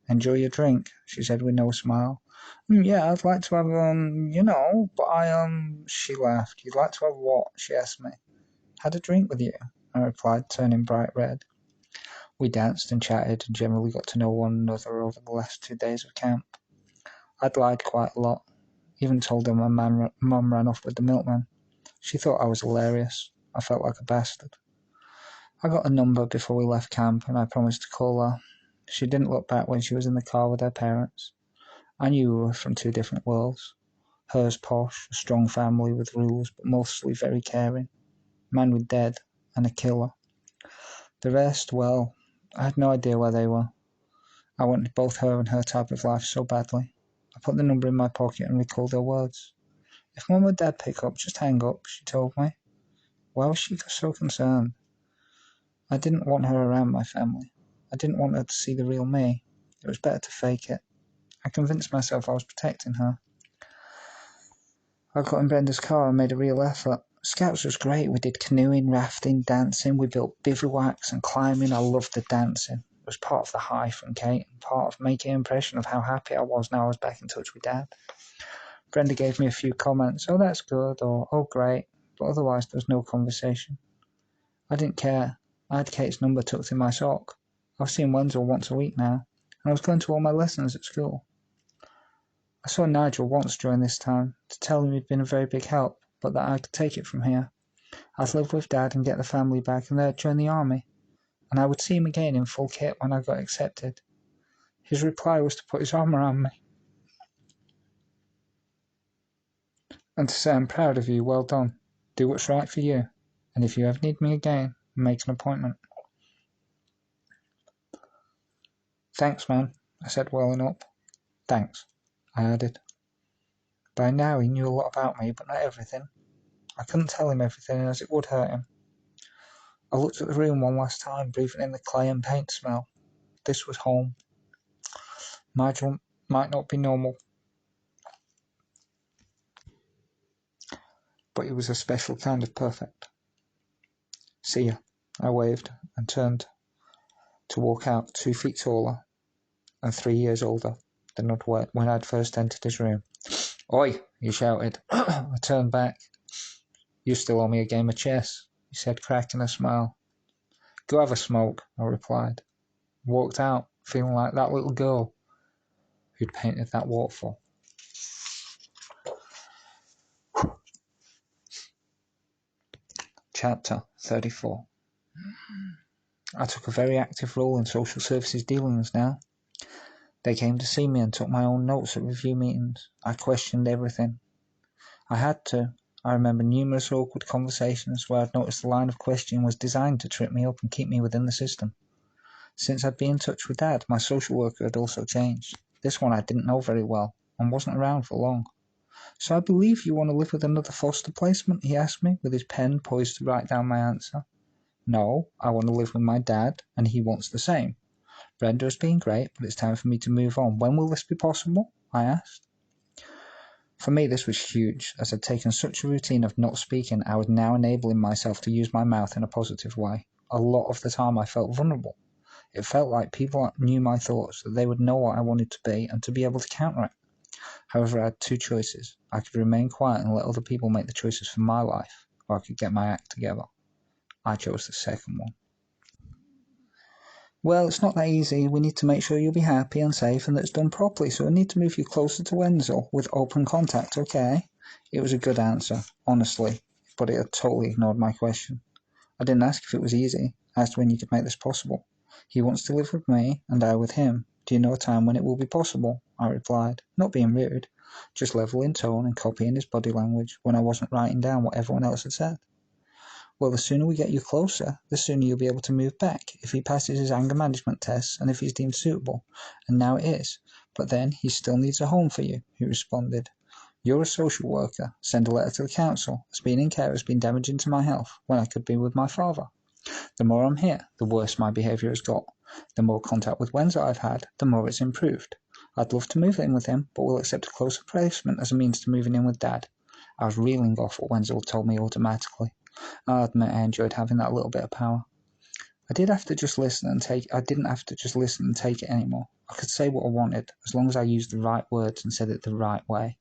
Enjoy your drink, she said with no smile. Yeah, I'd like to have, she laughed. You'd like to have what? She asked me. Had a drink with you, I replied, turning bright red. We danced and chatted and generally got to know one another over the last 2 days of camp. I'd lied quite a lot, even told her my mum ran off with the milkman. She thought I was hilarious. I felt like a bastard. I got a number before we left camp and I promised to call her. She didn't look back when she was in the car with her parents. I knew we were from 2 different worlds. Hers posh, a strong family with rules, but mostly very caring. Man with dead, and a killer. The rest, well, I had no idea where they were. I wanted both her and her type of life so badly. I put the number in my pocket and recalled her words. If Mum or Dad pick up, just hang up, she told me. Why was she so concerned? I didn't want her around my family. I didn't want her to see the real me. It was better to fake it. I convinced myself I was protecting her. I got in Brenda's car and made a real effort. Scouts was great. We did canoeing, rafting, dancing. We built bivouacs and climbing. I loved the dancing. It was part of the high from Kate and part of making an impression of how happy I was now I was back in touch with Dad. Brenda gave me a few comments. Oh, that's good, or oh, great. But otherwise there was no conversation. I didn't care. I had Kate's number tucked in my sock. I was seeing Wenzel once a week now, and I was going to all my lessons at school. I saw Nigel once during this time, to tell him he'd been a very big help, but that I could take it from here. I'd live with Dad and get the family back, and they'd join the army, and I would see him again in full kit when I got accepted. His reply was to put his arm around me, and to say, I'm proud of you, well done, do what's right for you, and if you ever need me again, make an appointment. Thanks, man, I said, welling up. Thanks, I added. By now he knew a lot about me, but not everything. I couldn't tell him everything, as it would hurt him. I looked at the room one last time, breathing in the clay and paint smell. This was home. Nigel might not be normal, but he was a special kind of perfect. See ya, I waved and turned to walk out, 2 feet taller and 3 years older than when I'd first entered his room. Oi, he shouted. I turned back. You still owe me a game of chess, he said, cracking a smile. Go have a smoke, I replied. Walked out, feeling like that little girl who'd painted that waterfall. Chapter 34. I took a very active role in social services dealings now. They came to see me and took my own notes at review meetings. I questioned everything. I had to. I remember numerous awkward conversations where I'd noticed the line of questioning was designed to trip me up and keep me within the system. Since I'd been in touch with Dad, my social worker had also changed. This one I didn't know very well, and wasn't around for long. So I believe you want to live with another foster placement, he asked me, with his pen poised to write down my answer. No, I want to live with my dad, and he wants the same. Brenda has been great, but it's time for me to move on. When will this be possible? I asked. For me this was huge, as I'd taken such a routine of not speaking, I was now enabling myself to use my mouth in a positive way. A lot of the time I felt vulnerable. It felt like people knew my thoughts, that they would know what I wanted to be, and to be able to counter it. However, I had 2 choices. I could remain quiet and let other people make the choices for my life, or I could get my act together. I chose the second one. Well, it's not that easy. We need to make sure you'll be happy and safe and that it's done properly, so we need to move you closer to Wenzel with open contact, okay? It was a good answer, honestly, but it had totally ignored my question. I didn't ask if it was easy. I asked when you could make this possible. He wants to live with me, and I with him. Do you know a time when it will be possible? I replied, not being rude, just level in tone and copying his body language when I wasn't writing down what everyone else had said. Well, the sooner we get you closer, the sooner you'll be able to move back, if he passes his anger management tests and if he's deemed suitable. And now it is. But then he still needs a home for you, he responded. You're a social worker. Send a letter to the council, as being in care has been damaging to my health when I could be with my father. The more I'm here, the worse my behaviour has got. The more contact with Wenzel I've had, the more it's improved. I'd love to move in with him, but will accept a closer placement as a means to moving in with Dad. I was reeling off what Wenzel told me automatically. I admit I enjoyed having that little bit of power. I didn't have to just listen and take it anymore. I could say what I wanted, as long as I used the right words and said it the right way.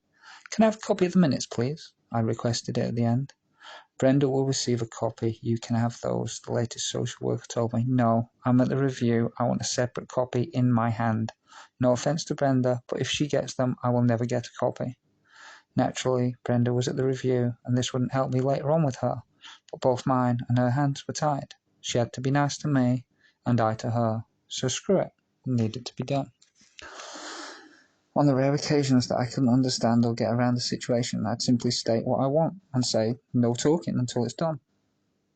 Can I have a copy of the minutes, please? I requested it at the end. Brenda will receive a copy. You can have those, the latest social worker told me. No, I'm at the review. I want a separate copy in my hand. No offence to Brenda, but if she gets them, I will never get a copy. Naturally, Brenda was at the review, and this wouldn't help me later on with her, but both mine and her hands were tied. She had to be nice to me, and I to her. So screw it. It needed to be done. On the rare occasions that I couldn't understand or get around the situation, I'd simply state what I want and say, no talking until it's done.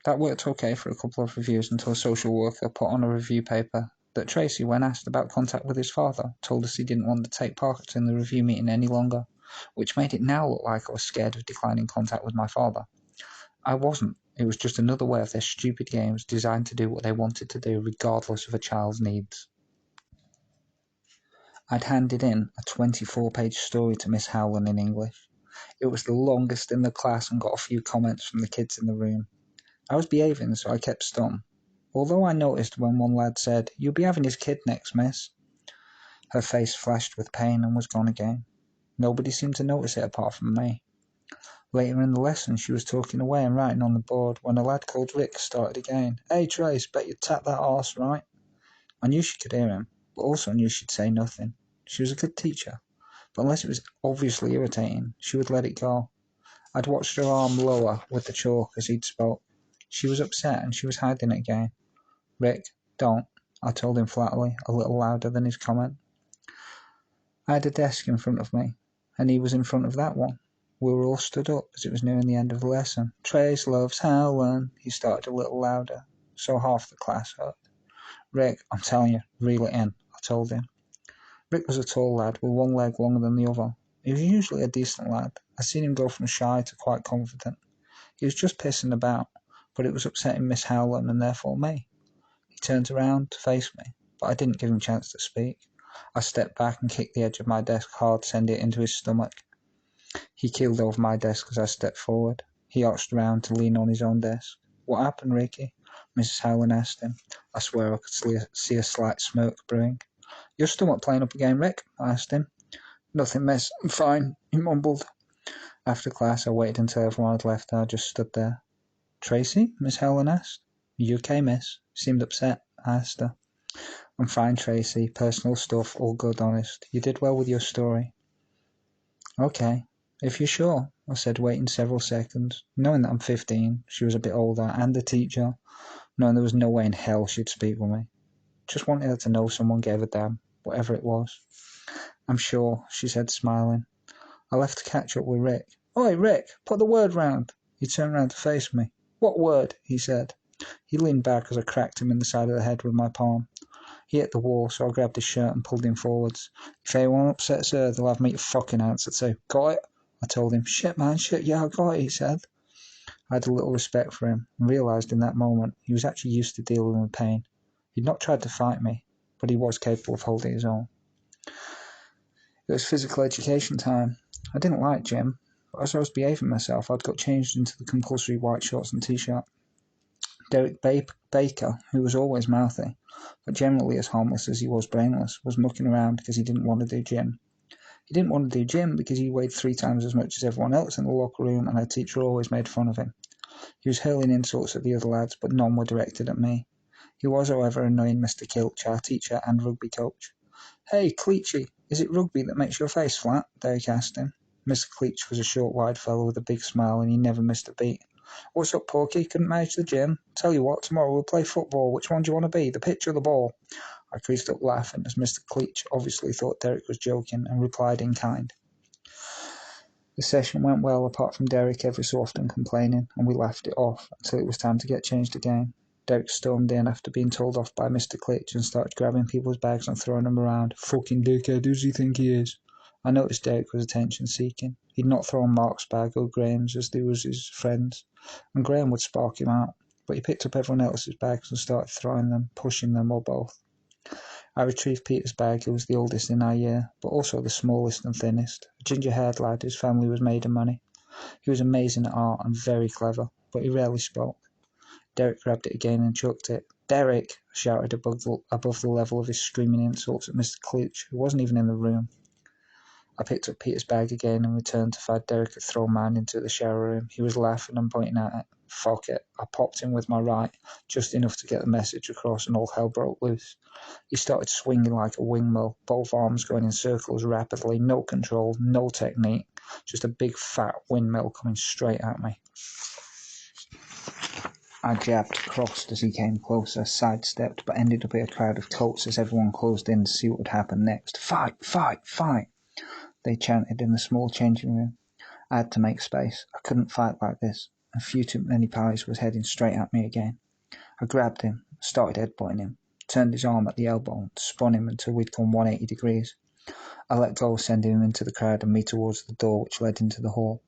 That worked okay for a couple of reviews until a social worker put on a review paper that Tracie, when asked about contact with his father, told us he didn't want to take part in the review meeting any longer, which made it now look like I was scared of declining contact with my father. I wasn't. It was just another way of their stupid games designed to do what they wanted to do regardless of a child's needs. I'd handed in a 24-page story to Miss Howland in English. It was the longest in the class and got a few comments from the kids in the room. I was behaving, so I kept stum. Although I noticed when one lad said, "You'll be having his kid next, miss." Her face flashed with pain and was gone again. Nobody seemed to notice it apart from me. Later in the lesson she was talking away and writing on the board when a lad called Rick started again. "Hey Trace, bet you tap that arse, right?" I knew she could hear him, but also knew she'd say nothing. She was a good teacher, but unless it was obviously irritating, she would let it go. I'd watched her arm lower with the chalk as he'd spoke. She was upset and she was hiding it again. "Rick, don't," I told him flatly, a little louder than his comment. I had a desk in front of me, and he was in front of that one. We were all stood up as it was nearing the end of the lesson. "Trace loves Helen," he started a little louder, so half the class heard. "Rick, I'm telling you, reel it in," I told him. Rick was a tall lad with one leg longer than the other. He was usually a decent lad. I'd seen him go from shy to quite confident. He was just pissing about, but it was upsetting Miss Howland and therefore me. He turned around to face me, but I didn't give him a chance to speak. I stepped back and kicked the edge of my desk hard, sending it into his stomach. He keeled over my desk as I stepped forward. He arched around to lean on his own desk. "What happened, Ricky?" Mrs. Howland asked him. I swear I could see a slight smirk brewing. "Your stomach playing up again, Rick?" I asked him. "Nothing, miss. I'm fine," he mumbled. After class, I waited until everyone had left and I just stood there. "Tracie?" Miss Howland asked. "You okay, miss? You seemed upset," I asked her. "I'm fine, Tracie. Personal stuff, all good, honest. You did well with your story." "Okay, if you're sure," I said, waiting several seconds, knowing that I'm 15, she was a bit older, and a teacher, knowing there was no way in hell she'd speak with me. Just wanted her to know someone gave a damn, whatever it was. "I'm sure," she said, smiling. I left to catch up with Rick. "Oi, Rick, put the word round." He turned round to face me. "What word?" he said. He leaned back as I cracked him in the side of the head with my palm. He hit the wall, so I grabbed his shirt and pulled him forwards. "If anyone upsets her, they'll have me to fucking answer to. Got it?" I told him. "Shit, man, shit, yeah, I got it," he said. I had a little respect for him, and realised in that moment he was actually used to dealing with pain. He'd not tried to fight me, but he was capable of holding his own. It was physical education time. I didn't like gym, but as I was behaving myself, I'd got changed into the compulsory white shorts and t-shirt. Derek Baker, who was always mouthy, but generally as harmless as he was brainless, was mucking around because he didn't want to do gym. He didn't want to do gym because he weighed 3 times as much as everyone else in the locker room, and our teacher always made fun of him. He was hurling insults at the other lads, but none were directed at me. He was, however, annoying Mr. Kilch, our teacher and rugby coach. "Hey, Cleachy, is it rugby that makes your face flat?" Derek asked him. Mr. Cleach was a short, wide fellow with a big smile, and he never missed a beat. "What's up, Porky? Couldn't manage the gym? Tell you what, tomorrow we'll play football. Which one do you want to be, the pitch or the ball?" I creased up laughing, as Mr. Cleach obviously thought Derek was joking, and replied in kind. The session went well, apart from Derek every so often complaining, and we laughed it off until it was time to get changed again. Derek stormed in after being told off by Mr. Cleach and started grabbing people's bags and throwing them around. "Fucking dickhead, who does he think he is?" I noticed Derek was attention-seeking. He'd not thrown Mark's bag or Graham's as they was his friends, and Graham would spark him out, but he picked up everyone else's bags and started throwing them, pushing them, or both. I retrieved Peter's bag, who was the oldest in our year, but also the smallest and thinnest, a ginger-haired lad whose family was made of money. He was amazing at art and very clever, but he rarely spoke. Derek grabbed it again and chucked it. "Derek!" I shouted above the level of his screaming insults at Mr. Clutch, who wasn't even in the room. I picked up Peter's bag again and returned to find Derek had thrown mine into the shower room. He was laughing and pointing at it. Fuck it. I popped him with my right, just enough to get the message across, and all hell broke loose. He started swinging like a windmill, both arms going in circles rapidly, no control, no technique, just a big fat windmill coming straight at me. I jabbed, crossed as he came closer, sidestepped, but ended up in a crowd of colts as everyone closed in to see what would happen next. Fight! Fight! Fight! They chanted in the small changing room. I had to make space. I couldn't fight like this. A few too many pies was heading straight at me again. I grabbed him, started headbutting him, turned his arm at the elbow, and spun him until we'd gone 180 degrees. I let go, sending him into the crowd and me towards the door which led into the hall.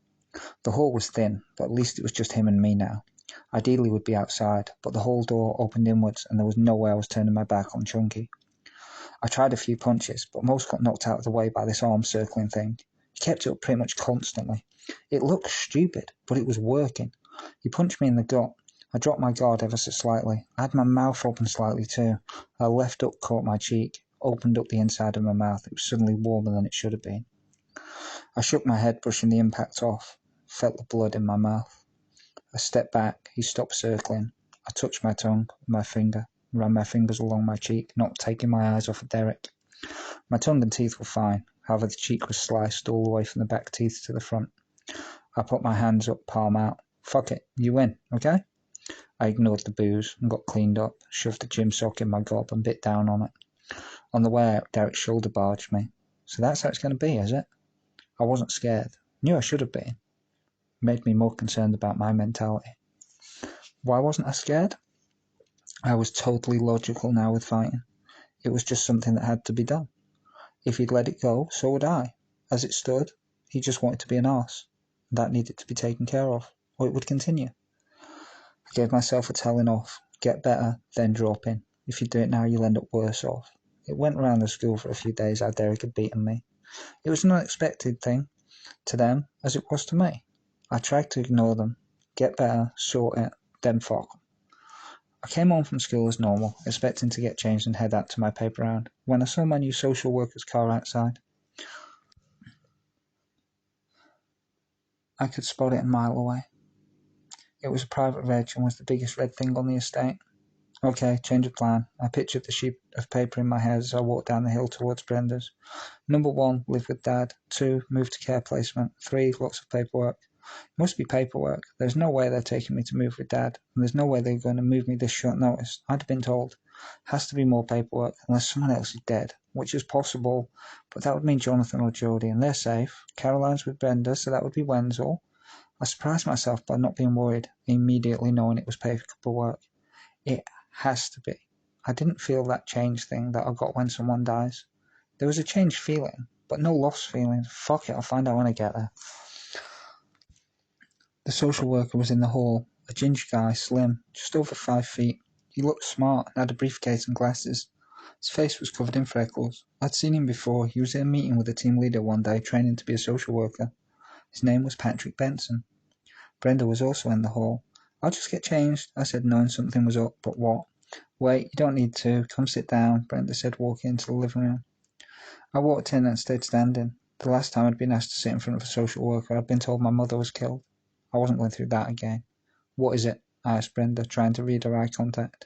The hall was thin, but at least it was just him and me now. Ideally we'd be outside, but the hall door opened inwards and there was no way I was turning my back on Chunky. I tried a few punches, but most got knocked out of the way by this arm-circling thing. He kept it up pretty much constantly. It looked stupid, but it was working. He punched me in the gut. I dropped my guard ever so slightly. I had my mouth open slightly too. A left hook caught my cheek, opened up the inside of my mouth. It was suddenly warmer than it should have been. I shook my head, brushing the impact off. Felt the blood in my mouth. I stepped back. He stopped circling. I touched my tongue with my finger. Ran my fingers along my cheek, not taking my eyes off of Derek. My tongue and teeth were fine, however the cheek was sliced all the way from the back teeth to the front. I put my hands up, palm out. Fuck it, you win, okay? I ignored the booze and got cleaned up, shoved a gym sock in my gob and bit down on it. On the way out, Derek shoulder barged me. So that's how it's going to be, is it? I wasn't scared. Knew I should have been. Made me more concerned about my mentality. Why wasn't I scared? I was totally logical now with fighting. It was just something that had to be done. If he'd let it go, so would I. As it stood, he just wanted to be an arse. That needed to be taken care of, or it would continue. I gave myself a telling off. Get better, then drop in. If you do it now, you'll end up worse off. It went around the school for a few days how Derek had beaten me. It was an unexpected thing to them, as it was to me. I tried to ignore them. Get better, sort it, then fuck. I came home from school as normal, expecting to get changed and head out to my paper round, when I saw my new social worker's car outside. I could spot it a mile away. It was a private reg and was the biggest red thing on the estate. Okay, change of plan. I pictured the sheet of paper in my head as I walked down the hill towards Brenda's. Number 1, live with Dad. 2, move to care placement. 3, lots of paperwork. It must be paperwork. There's no way they're taking me to move with Dad, and there's no way they're going to move me this short notice. I'd have been told. Has to be more paperwork, unless someone else is dead, which is possible, but that would mean Jonathan or Jodie, and they're safe. Caroline's with Brenda, so that would be Wenzel. I surprised myself by not being worried, immediately knowing it was paperwork. It has to be. I didn't feel that change thing that I got when someone dies. There was a change feeling, but no lost feeling. Fuck it, I'll find out when I get there. The social worker was in the hall, a ginger guy, slim, just over 5 feet. He looked smart and had a briefcase and glasses. His face was covered in freckles. I'd seen him before. He was in a meeting with a team leader one day, training to be a social worker. His name was Patrick Benson. Brenda was also in the hall. I'll just get changed, I said, knowing something was up, but what? Wait, you don't need to. Come sit down, Brenda said, walking into the living room. I walked in and stayed standing. The last time I'd been asked to sit in front of a social worker, I'd been told my mother was killed. I wasn't going through that again. What is it? I asked Brenda, trying to read her eye contact.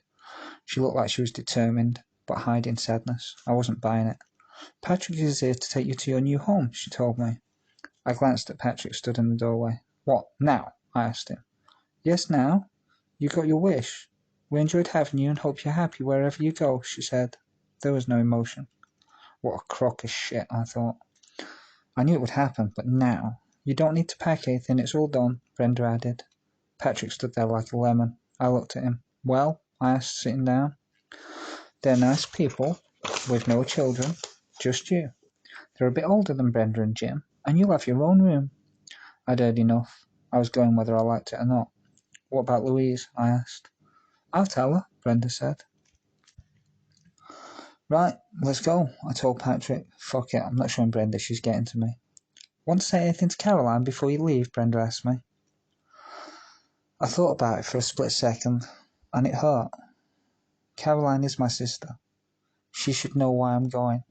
She looked like she was determined, but hiding sadness. I wasn't buying it. Patrick is here to take you to your new home, she told me. I glanced at Patrick stood in the doorway. What, now? I asked him. Yes, now. You got your wish. We enjoyed having you and hope you're happy wherever you go, she said. There was no emotion. What a crock of shit, I thought. I knew it would happen, but now. You don't need to pack anything, it's all done, Brenda added. Patrick stood there like a lemon. I looked at him. Well, I asked, sitting down. They're nice people, with no children, just you. They're a bit older than Brenda and Jim, and you'll have your own room. I'd heard enough. I was going whether I liked it or not. What about Louise? I asked. I'll tell her, Brenda said. Right, let's go, I told Patrick. Fuck it, I'm not showing Brenda, she's getting to me. Want to say anything to Caroline before you leave? Brenda asked me. I thought about it for a split second, and it hurt. Caroline is my sister. She should know why I'm going.